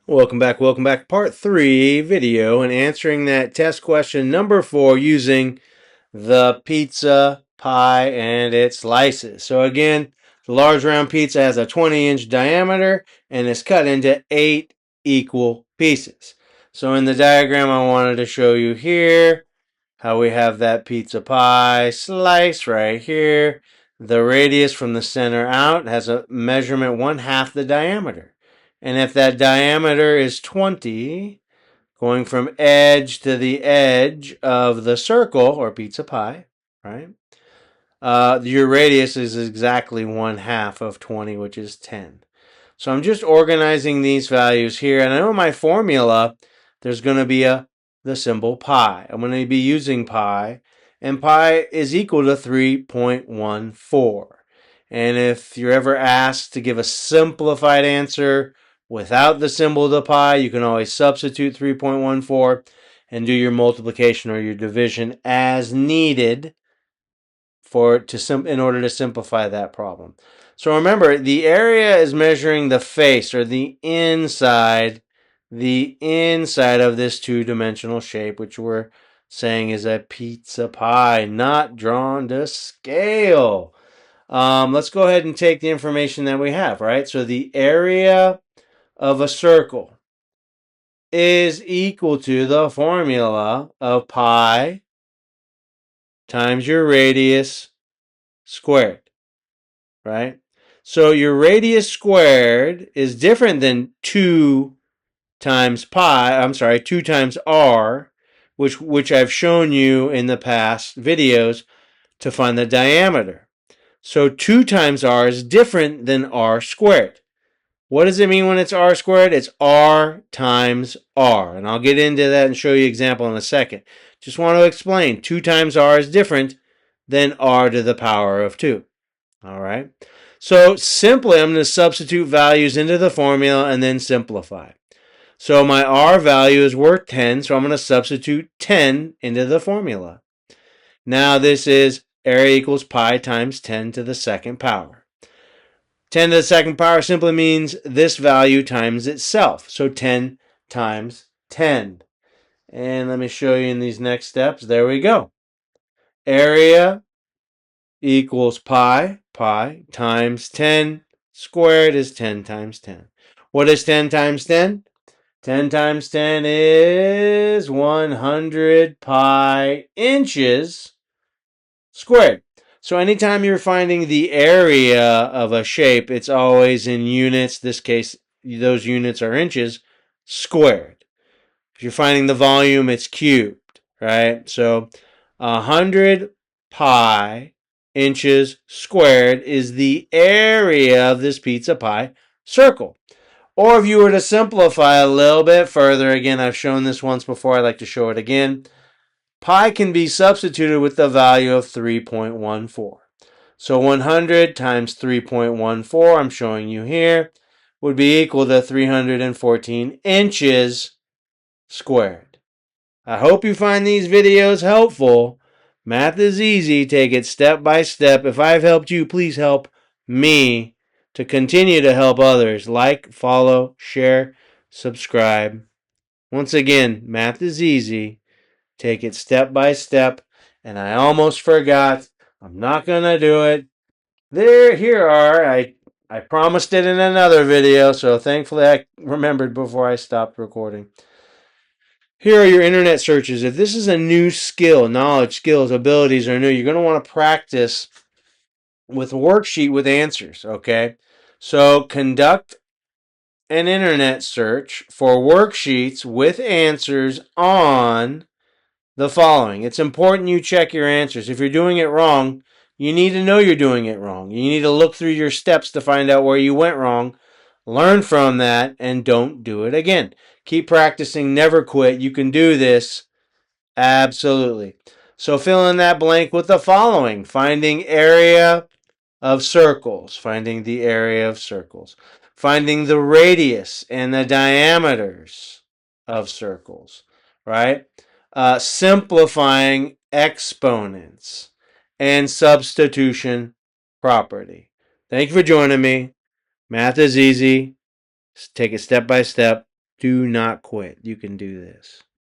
Welcome back. Part 3 video and answering that test question number 4 using the pizza pie and its slices. So again, the large round pizza has a 20-inch diameter and is cut into 8 equal pieces. So in the diagram I wanted to show you here how we have that pizza pie slice right here. The radius from the center out has a measurement 1/2 the diameter. And if that diameter is 20, going from edge to the edge of the circle or pizza pie, right? Your radius is exactly 1/2 of 20, which is 10. So I'm just organizing these values here. And I know my formula, there's going to be the symbol pi. I'm going to be using pi. And pi is equal to 3.14. And if you're ever asked to give a simplified answer without the symbol of the pi, you can always substitute 3.14 and do your multiplication or your division as needed in order to simplify that problem. So remember, the area is measuring the face or the inside of this two-dimensional shape, which we're saying is a pizza pie, not drawn to scale. Let's go ahead and take the information that we have, right? So the area of a circle is equal to the formula of pi times your radius squared, right? So your radius squared is different than 2 times r, which I've shown you in the past videos to find the diameter. So 2 times r is different than r squared. What does it mean when it's r squared? It's r times r. And I'll get into that and show you an example in a second. Just want to explain. 2 times r is different than r to the power of 2. All right. So simply, I'm going to substitute values into the formula and then simplify. So my r value is worth 10, so I'm going to substitute 10 into the formula. Now this is area equals pi times 10 to the second power. 10 to the second power simply means this value times itself. So 10 times 10. And let me show you in these next steps. There we go. Area equals pi times 10 squared is 10 times 10. What is 10 times 10? 10 times 10 is 100 pi inches squared. So anytime you're finding the area of a shape, it's always in units. In this case, those units are inches squared. If you're finding the volume, it's cubed, right? So 100 pi inches squared is the area of this pizza pie circle. Or if you were to simplify a little bit further, again, I've shown this once before, I'd like to show it again. Pi can be substituted with the value of 3.14. So 100 times 3.14, I'm showing you here, would be equal to 314 inches squared. I hope you find these videos helpful. Math is easy. Take it step by step. If I've helped you, please help me to continue to help others. Like, follow, share, subscribe. Once again, math is easy. Take it step by step. And I almost forgot. I'm not going to do it. Here are. I promised it in another video, so thankfully I remembered before I stopped recording. Here are your internet searches. If this is a new skill, knowledge, skills, abilities are new, you're going to want to practice with a worksheet with answers, okay? So conduct an internet search for worksheets with answers on the following. It's important you check your answers. If you're doing it wrong, you need to know you're doing it wrong. You need to look through your steps to find out where you went wrong. Learn from that and don't do it again. Keep practicing, never quit. You can do this. Absolutely. So fill in that blank with the following. Finding area of circles. Finding the area of circles. Finding the radius and the diameters of circles. Right? Simplifying exponents. And substitution property. Thank you for joining me. Math is easy. Take it step by step. Do not quit. You can do this.